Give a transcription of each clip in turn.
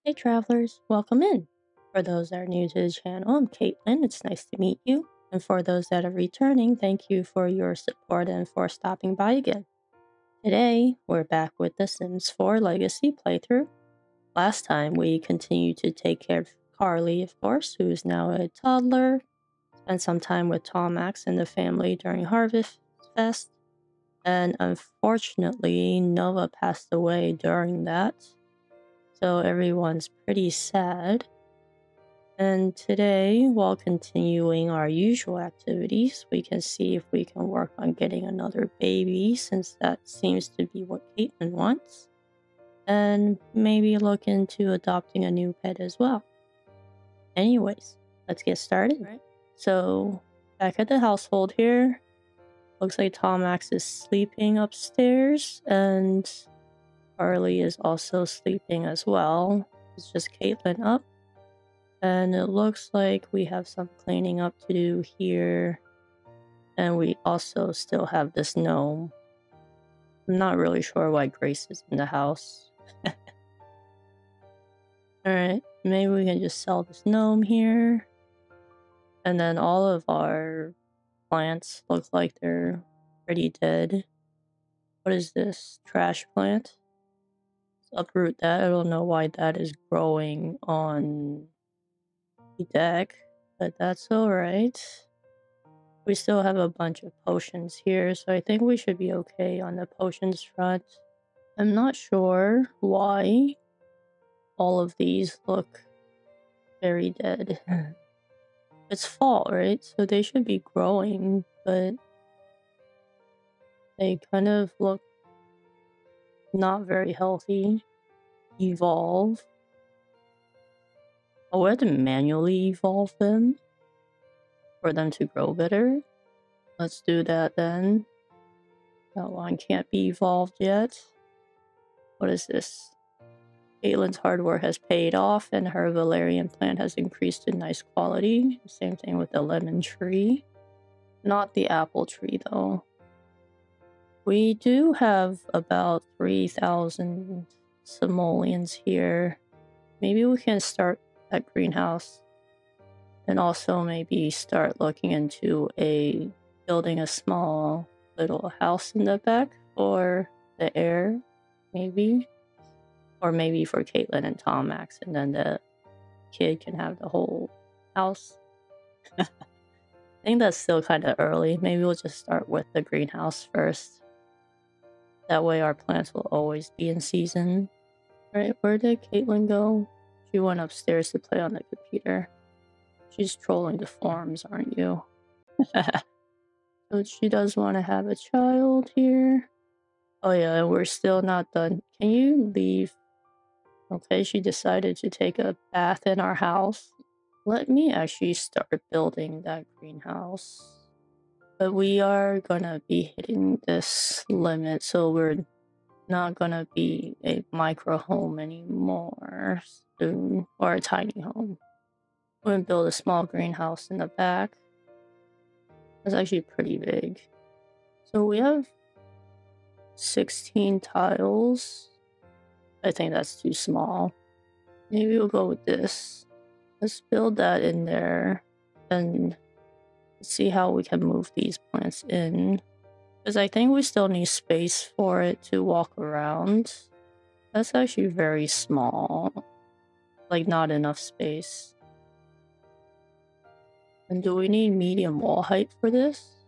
Hey travelers, welcome in. For those that are new to the channel, I'm Kaitlynn. It's nice to meet you. And for those that are returning, thank you for your support and for stopping by again. Today, we're back with the Sims 4 Legacy playthrough. Last time, we continued to take care of Karlee, of course, who is now a toddler. Spent some time with Tom Max and the family during Harvest Fest. And unfortunately, Nova passed away during that. So everyone's pretty sad. And today, while continuing our usual activities, we can see if we can work on getting another baby, since that seems to be what Kaitlynn wants. And maybe look into adopting a new pet as well. Anyways, let's get started. Right. So, back at the household here, looks like Tom Max is sleeping upstairs, and Karlee is also sleeping as well. It's just Kaitlynn up. And it looks like we have some cleaning up to do here. And we also still have this gnome. I'm not really sure why Grace is in the house. Alright, maybe we can just sell this gnome here. And then all of our plants look like they're pretty dead. What is this? Trash plant? Let's uproot that. I don't know why that is growing on the deck, but that's alright. We still have a bunch of potions here, so I think we should be okay on the potions front. I'm not sure why all of these look very dead. It's fall, right? So they should be growing, but they kind of look not very healthy. Evolve. Oh, we have to manually evolve them for them to grow better. Let's do that then. That one can't be evolved yet. What is this? Kaitlynn's hard work has paid off, and her valerian plant has increased in nice quality. Same thing with the lemon tree. Not the apple tree, though. We do have about 3,000 simoleons here. Maybe we can start that greenhouse. And also maybe start looking into building a small little house in the back for the heir, maybe. Or maybe for Kaitlynn and Tom Max, and then the kid can have the whole house. I think that's still kind of early. Maybe we'll just start with the greenhouse first. That way our plants will always be in season. Right, where did Kaitlynn go? She went upstairs to play on the computer. She's trolling the forums, aren't you? So she does want to have a child here. Oh yeah, and we're still not done. Can you leave? Okay, she decided to take a bath in our house. Let me actually start building that greenhouse. But we are gonna be hitting this limit, so we're not gonna be a micro home anymore soon, or a tiny home. We're gonna build a small greenhouse in the back. It's actually pretty big. So we have 16 tiles. I think that's too small. Maybe we'll go with this. Let's build that in there and see how we can move these plants in. Because I think we still need space for it to walk around. That's actually very small. Like, not enough space. And do we need medium wall height for this?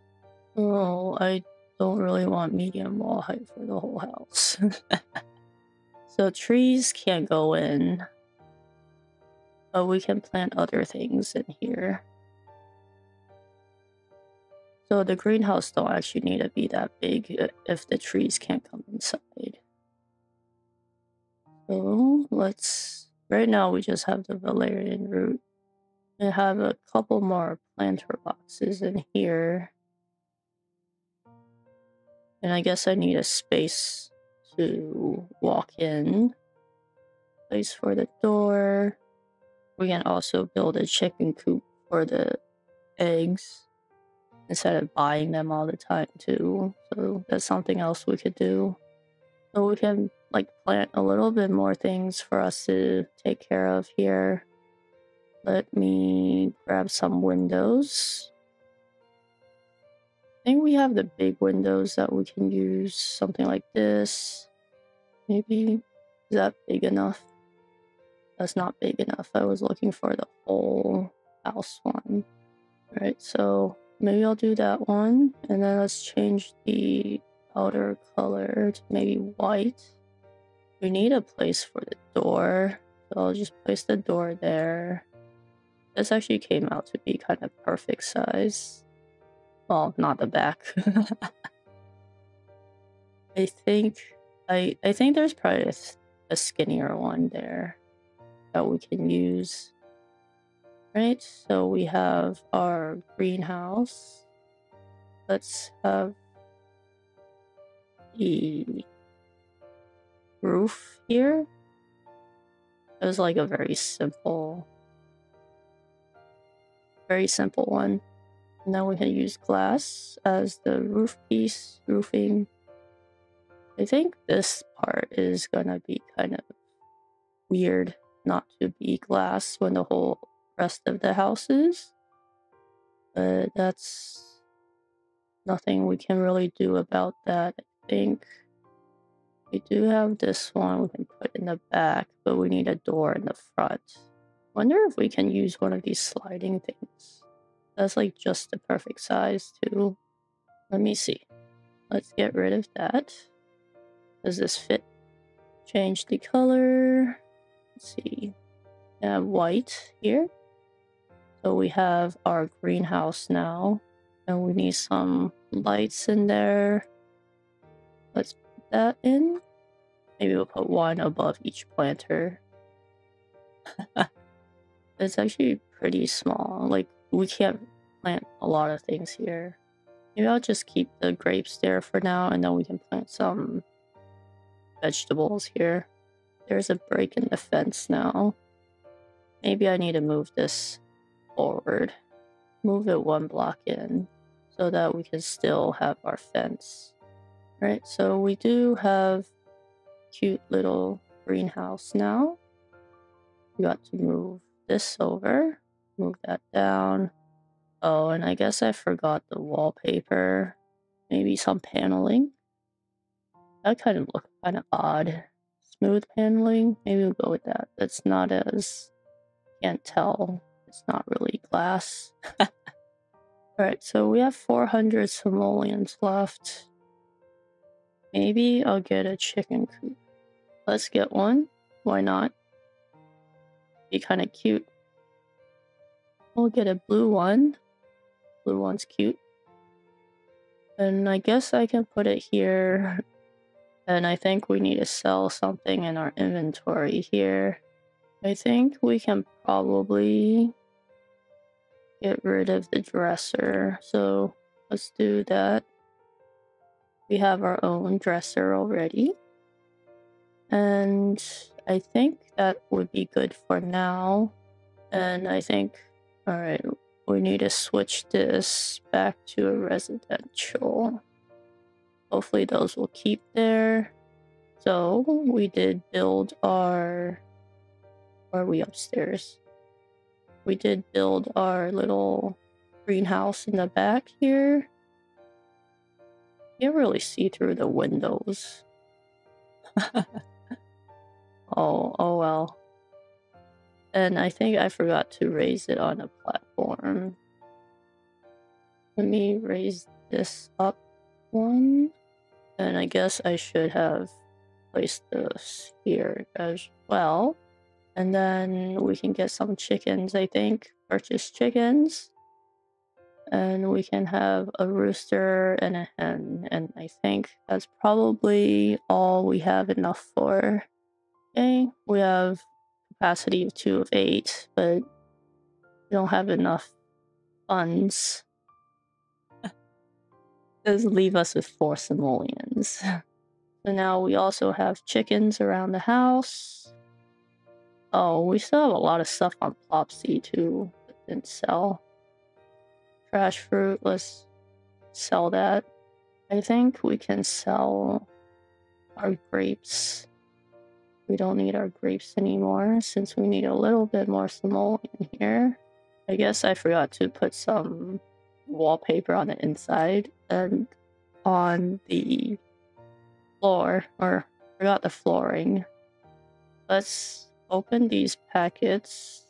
Oh, I don't really want medium wall height for the whole house. So trees can't go in. But we can plant other things in here. So the greenhouse don't actually need to be that big if the trees can't come inside. So let's... Right now we just have the valerian root. I have a couple more planter boxes in here. And I guess I need a space to walk in. Place for the door. We can also build a chicken coop for the eggs instead of buying them all the time too. So that's something else we could do. So we can like plant a little bit more things for us to take care of here. Let me grab some windows. I think we have the big windows that we can use, something like this. Maybe. Is that big enough? That's not big enough. I was looking for the whole house one. Alright, so maybe I'll do that one. And then let's change the outer color to maybe white. We need a place for the door. So I'll just place the door there. This actually came out to be kind of perfect size. Well, not the back. I think there's probably a skinnier one there that we can use. Right, so we have our greenhouse. Let's have the roof here. It was like a very simple one. And then we can use glass as the roof piece, roofing. I think this part is gonna be kind of weird not to be glass when the whole rest of the house is. But that's nothing we can really do about that, I think. We do have this one we can put in the back, but we need a door in the front. Wonder if we can use one of these sliding things. That's like just the perfect size too. Let me see. Let's get rid of that. Does this fit? Change the color. Let's see. We have white here. So we have our greenhouse now. And we need some lights in there. Let's put that in. Maybe we'll put one above each planter. It's actually pretty small. Like, we can't plant a lot of things here. Maybe I'll just keep the grapes there for now, and then we can plant some vegetables here. There's a break in the fence now. Maybe I need to move this forward. Move it 1 block in so that we can still have our fence. Right, so we do have cute little greenhouse now. We got to move this over, move that down. Oh, and I guess I forgot the wallpaper. Maybe some paneling. That kind of looked kind of odd. Smooth paneling, maybe we'll go with that. That's not as, can't tell. It's not really glass. Alright, so we have 400 simoleons left. Maybe I'll get a chicken coop. Let's get one. Why not? Be kind of cute. We'll get a blue one. Blue one's cute. And I guess I can put it here. And I think we need to sell something in our inventory here. I think we can probably get rid of the dresser. So let's do that. We have our own dresser already. And I think that would be good for now. And I think, alright, we need to switch this back to a residential. Hopefully those will keep there. So we did build our... Or are we upstairs? We did build our little greenhouse in the back here. You can't really see through the windows. Oh well. And I think I forgot to raise it on a platform. Let me raise this up one. And I guess I should have placed this here as well. And then we can get some chickens, I think. Purchase chickens. And we can have a rooster and a hen. And I think that's probably all we have enough for. Okay, we have capacity of 2 of 8, but we don't have enough funds. Does leave us with 4 simoleons. So now we also have chickens around the house. Oh, we still have a lot of stuff on Plopsy too that didn't sell. Trash fruit, let's sell that. I think we can sell our grapes. We don't need our grapes anymore since we need a little bit more simoleon here. I guess I forgot to put some wallpaper on the inside and on the floor, or forgot the flooring. Let's open these packets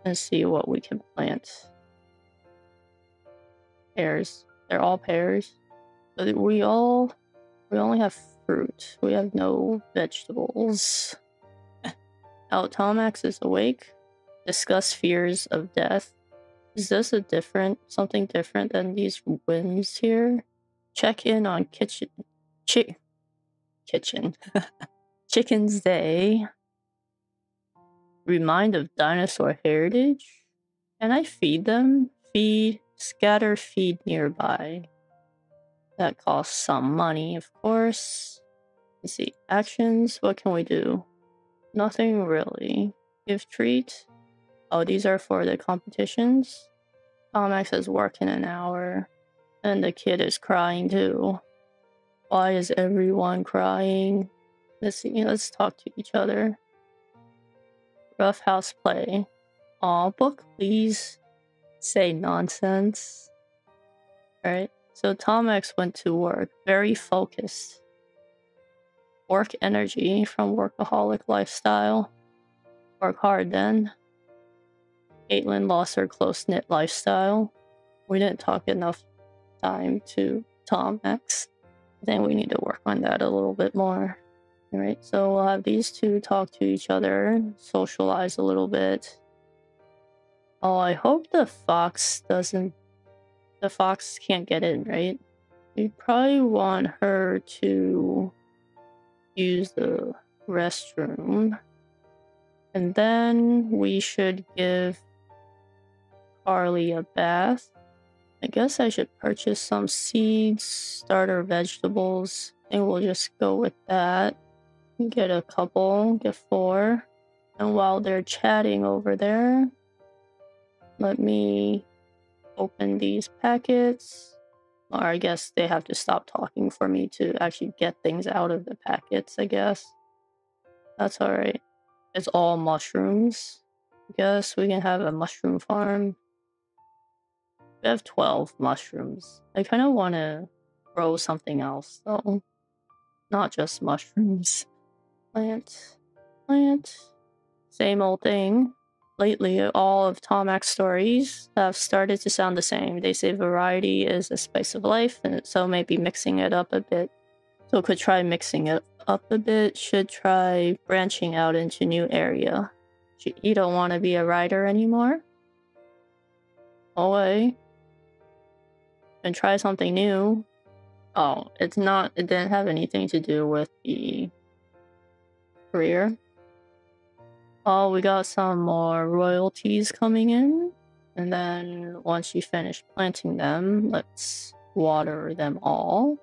and see what we can plant. Pears. They're all pears. But we only have fruit. We have no vegetables. Oh, Tomax is awake. Discuss fears of death. Is this something different than these winds here? Check in on Chicken's Day. Remind of dinosaur heritage. Can I feed them? Scatter feed nearby. That costs some money, of course. Let's see. Actions. What can we do? Nothing really. Give treat. Oh, these are for the competitions. Tomax has work in an hour. And the kid is crying too. Why is everyone crying? Let's see. Let's talk to each other. Rough house play. Aw, book, please. Say nonsense. Alright. So Tomax went to work. Very focused. Work energy from workaholic lifestyle. Work hard then. Kaitlynn lost her close-knit lifestyle. We didn't talk enough time to Tomax. I think we need to work on that a little bit more. Alright, so we'll have these two talk to each other, socialize a little bit. Oh, I hope the fox can't get in, right? We probably want her to use the restroom. And then we should give Karlee a bath. I guess I should purchase some seeds, starter vegetables. I think we'll just go with that. Get a couple, get 4. And while they're chatting over there, let me open these packets. Or I guess they have to stop talking for me to actually get things out of the packets, I guess. That's alright. It's all mushrooms. I guess we can have a mushroom farm. We have 12 mushrooms. I kind of want to grow something else, though. Not just mushrooms. Plant. Same old thing. Lately, all of Tomax stories have started to sound the same. They say variety is a spice of life, and so maybe mixing it up a bit. So could try mixing it up a bit. Should try branching out into new area. You don't want to be a writer anymore? Away. And try something new. Oh, it didn't have anything to do with the career. Oh, we got some more royalties coming in. And then once you finish planting them, let's water them all.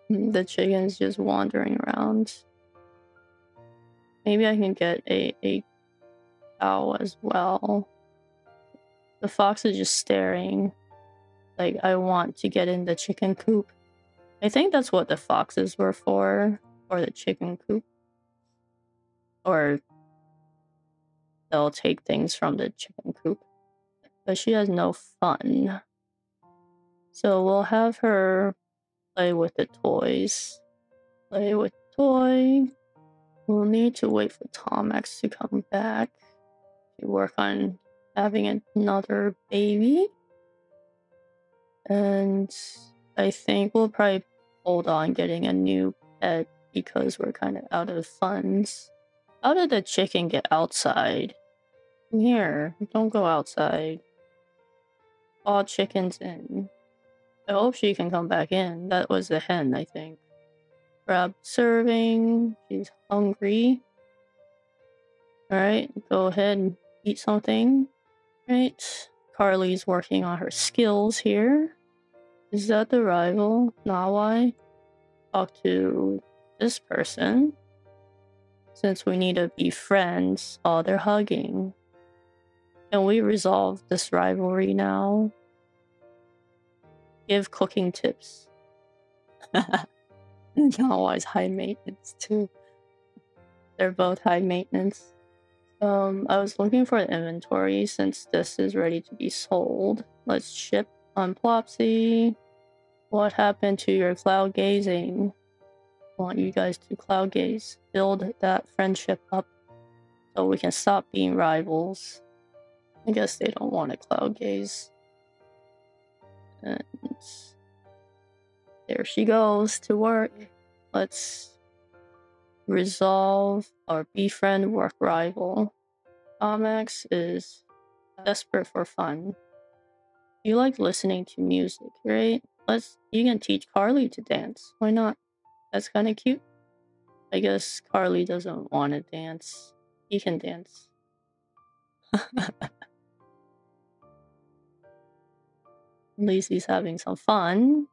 The chicken's just wandering around. Maybe I can get a cow as well. The fox is just staring. Like, I want to get in the chicken coop. I think that's what the foxes were for the chicken coop. Or they'll take things from the chicken coop. But she has no fun. So we'll have her play with the toys. Play with toy. We'll need to wait for Tomax to come back to work on having another baby. And I think we'll probably hold on getting a new pet because we're kind of out of funds. How did the chicken get outside? Here, don't go outside. All chickens in. I hope she can come back in. That was the hen, I think. Grab serving. She's hungry. Alright, go ahead and eat something. Right. Karlee's working on her skills here. Is that the rival? Nawai? Talk to this person. Since we need to be friends. Oh, they're hugging. Can we resolve this rivalry now? Give cooking tips. Nawai's high maintenance too. They're both high maintenance. I was looking for the inventory since this is ready to be sold. Let's ship on Plopsy. What happened to your cloud gazing? I want you guys to cloud gaze. Build that friendship up so we can stop being rivals. I guess they don't want to cloud gaze. And there she goes to work. Let's resolve our befriend work rival. Comex is desperate for fun. You like listening to music, right? You can teach Karlee to dance. Why not? That's kind of cute. I guess Karlee doesn't want to dance. He can dance. At least he's having some fun.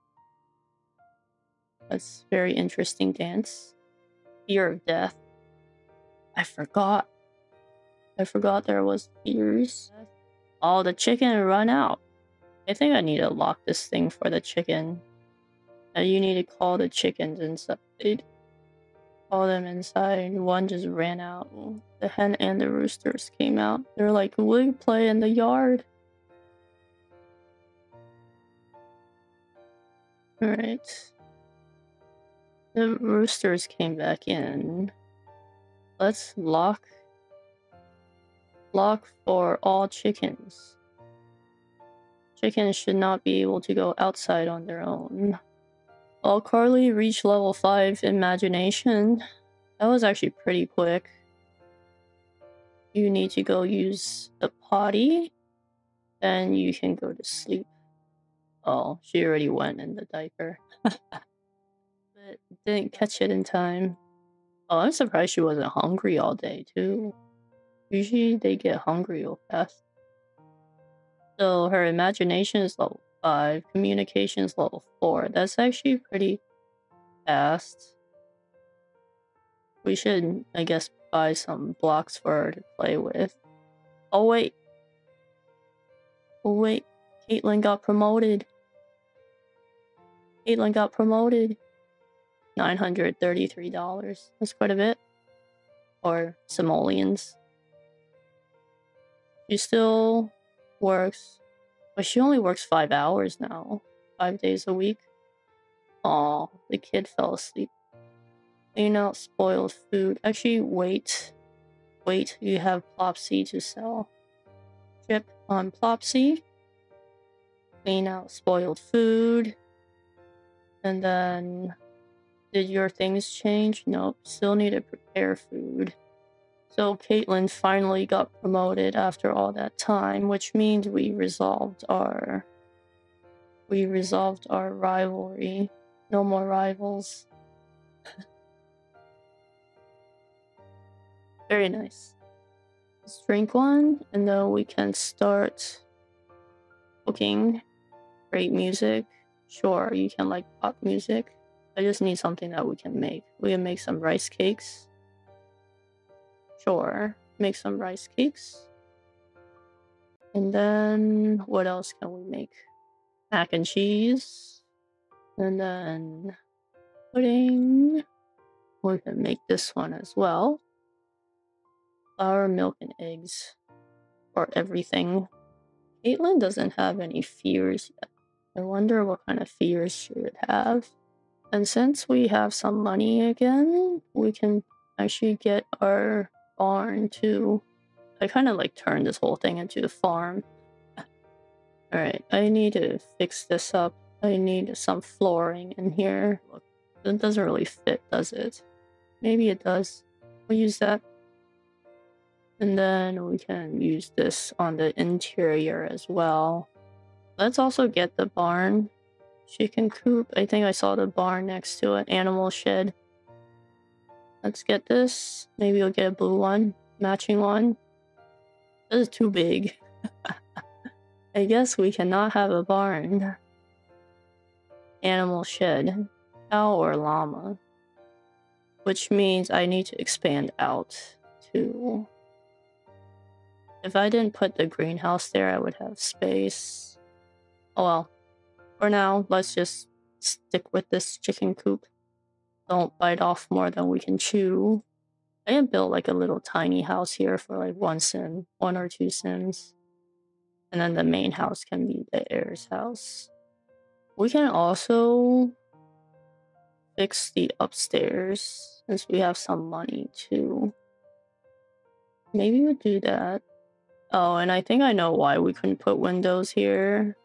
That's very interesting dance. Fear of death. I forgot there was fears. Oh, the chicken run out. I think I need to lock this thing for the chicken. And you need to call the chickens inside. Call them inside. One just ran out. The hen and the roosters came out. They're like, we play in the yard. Alright. The roosters came back in. Let's lock for all chickens. Chickens should not be able to go outside on their own. Well, Karlee reached level 5 imagination. That was actually pretty quick. You need to go use the potty. Then you can go to sleep. Oh, she already went in the diaper. But didn't catch it in time. Oh, I'm surprised she wasn't hungry all day, too. Usually they get hungry real fast. So her imagination is level 5, communication is level 4. That's actually pretty fast. We should, I guess, buy some blocks for her to play with. Oh wait. Kaitlynn got promoted. $933. That's quite a bit. Or simoleons. She still works, but she only works 5 hours now. 5 days a week. Aw, the kid fell asleep. Clean out spoiled food. Actually, wait, you have Plopsy to sell. Ship on Plopsy. Clean out spoiled food. And then, did your things change? Nope, still need to prepare food. So Kaitlynn finally got promoted after all that time, which means we resolved our rivalry. No more rivals. Very nice. Let's drink one, and then we can start cooking. Great music. Sure, you can like pop music. I just need something that we can make. We can make some rice cakes. Sure, make some rice cakes. And then, what else can we make? Mac and cheese. And then, pudding. We can make this one as well. Flour, milk, and eggs. For everything. Kaitlynn doesn't have any fears yet. I wonder what kind of fears she would have. And since we have some money again, we can actually get our barn too. I kind of like turned this whole thing into a farm. Alright, I need to fix this up. I need some flooring in here. Look, it doesn't really fit, does it? Maybe it does. We'll use that. And then we can use this on the interior as well. Let's also get the barn. Chicken coop. I think I saw the barn next to an animal shed. Let's get this. Maybe we'll get a blue one. Matching one. This is too big. I guess we cannot have a barn. Animal shed. Cow or llama. Which means I need to expand out too. If I didn't put the greenhouse there, I would have space. Oh well. For now, let's just stick with this chicken coop. Don't bite off more than we can chew. I can build like a little tiny house here for like one or two sims. And then the main house can be the heir's house. We can also fix the upstairs since we have some money too. Maybe we'll do that. Oh, and I think I know why we couldn't put windows here.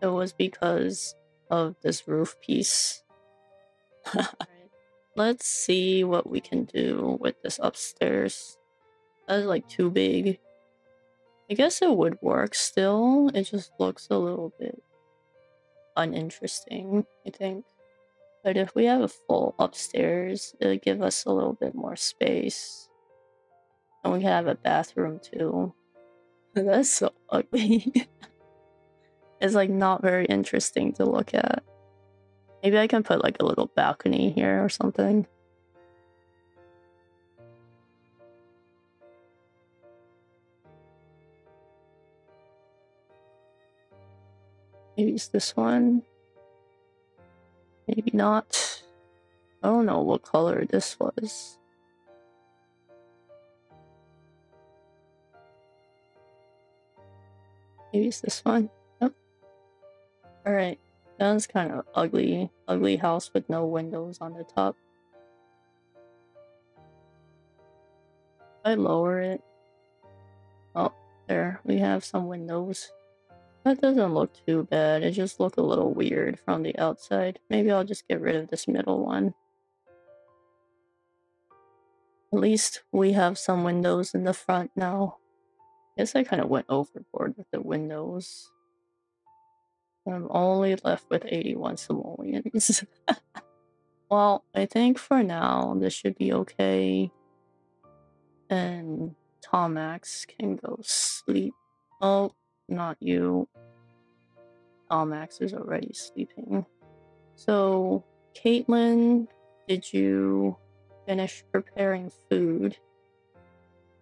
It was because of this roof piece. Let's see what we can do with this upstairs. That's like too big. I guess it would work still. It just looks a little bit uninteresting, I think. But if we have a full upstairs, it'll give us a little bit more space. And we can have a bathroom too. That's so ugly. It's like not very interesting to look at. Maybe I can put like a little balcony here or something. Maybe it's this one. Maybe not. I don't know what color this was. Maybe it's this one. Yep. Alright. That's kind of ugly. Ugly house with no windows on the top. If I lower it. Oh, there. We have some windows. That doesn't look too bad. It just looks a little weird from the outside. Maybe I'll just get rid of this middle one. At least we have some windows in the front now. Guess I kind of went overboard with the windows. I'm only left with 81 simoleons. Well, I think for now this should be okay. And Tomax can go sleep. Oh, not you. Tomax is already sleeping. So, Kaitlynn, did you finish preparing food?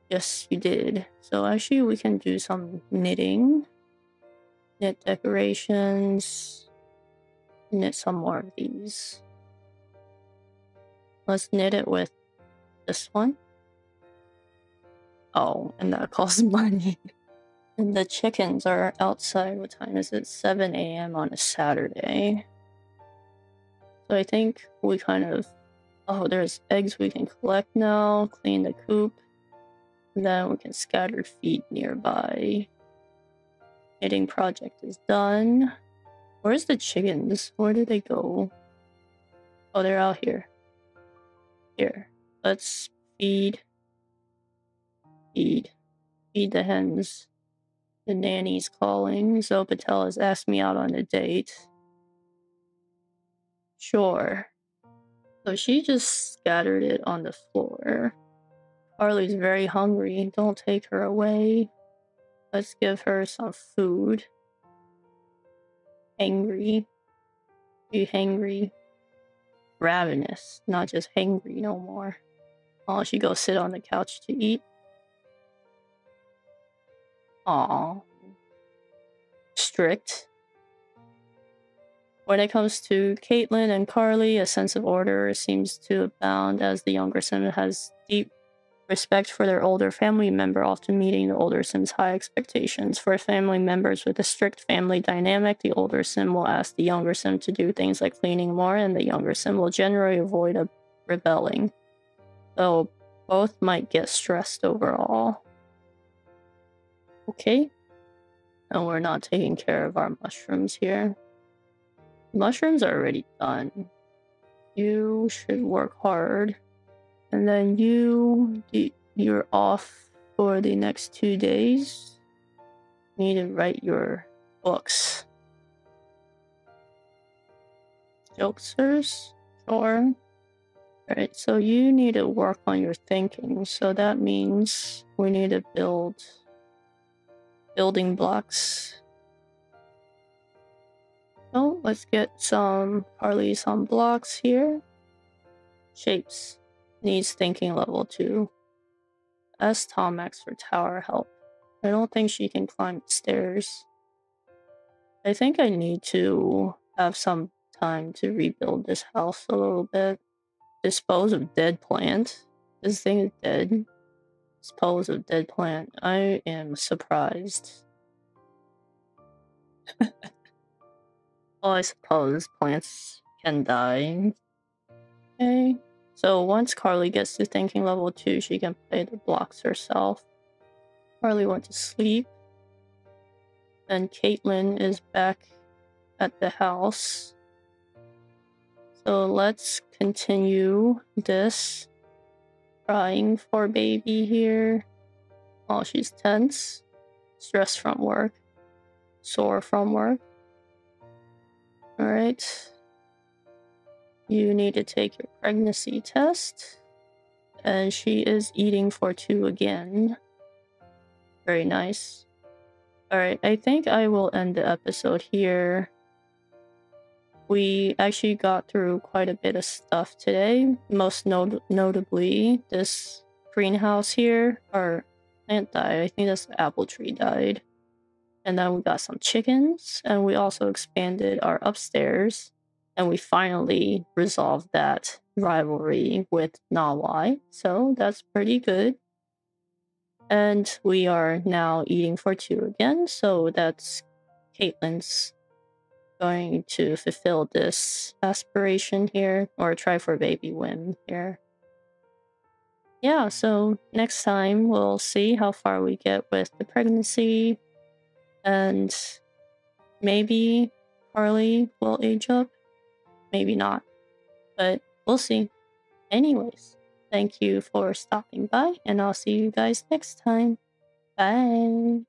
Yes, you did. So actually we can do some knitting. Knit decorations. Knit some more of these. Let's knit it with this one. Oh, and that costs money. And the chickens are outside. What time is it? 7 a.m. on a Saturday. So I think we kind of... Oh, there's eggs we can collect now. Clean the coop. And then we can scatter feed nearby. Knitting project is done. Where's the chickens? Where did they go? Oh, they're out here. Here. Let's feed. Feed the hens. The nanny's calling. So Patel has asked me out on a date. Sure. So she just scattered it on the floor. Karlee's very hungry. Don't take her away. Let's give her some food. Hangry. You hangry? Ravenous. Not just hangry no more. Oh, she go sit on the couch to eat. Aw. Strict. When it comes to Kaitlynn and Karlee, a sense of order seems to abound as the younger sim has deep respect for their older family member, often meeting the older sim's high expectations. For family members with a strict family dynamic, the older sim will ask the younger sim to do things like cleaning more, and the younger sim will generally avoid rebelling. Though both might get stressed overall. Okay. And we're not taking care of our mushrooms here. Mushrooms are already done. You should work hard. And then you're off for the next 2 days. You need to write your books. Jokesters? Sure. Alright, so you need to work on your thinking. So that means we need to build building blocks. So let's get Karlee some blocks here. Shapes. Needs thinking level 2. Ask Tomax for tower help. I don't think she can climb the stairs. I think I need to have some time to rebuild this house a little bit. dispose of dead plant. This thing is dead. Dispose of dead plant. I am surprised. Well, I suppose plants can die. Okay. So once Karlee gets to thinking level 2, she can play the blocks herself. Karlee went to sleep. And Kaitlynn is back at the house. So let's continue this. Crying for baby here. Oh, she's tense. Stressed from work. Sore from work. Alright. You need to take your pregnancy test. And she is eating for 2 again. Very nice. Alright, I think I will end the episode here. We actually got through quite a bit of stuff today. Most notably, this greenhouse here, our plant died. I think this apple tree died. And then we got some chickens, and we also expanded our upstairs. And we finally resolved that rivalry with Nawai. So that's pretty good. And we are now eating for 2 again. So that's Kaitlynn's going to fulfill this aspiration here, or try for baby win here. Yeah, so next time we'll see how far we get with the pregnancy, and maybe Karlee will age up, maybe not, but we'll see. Anyways, thank you for stopping by, and I'll see you guys next time. Bye!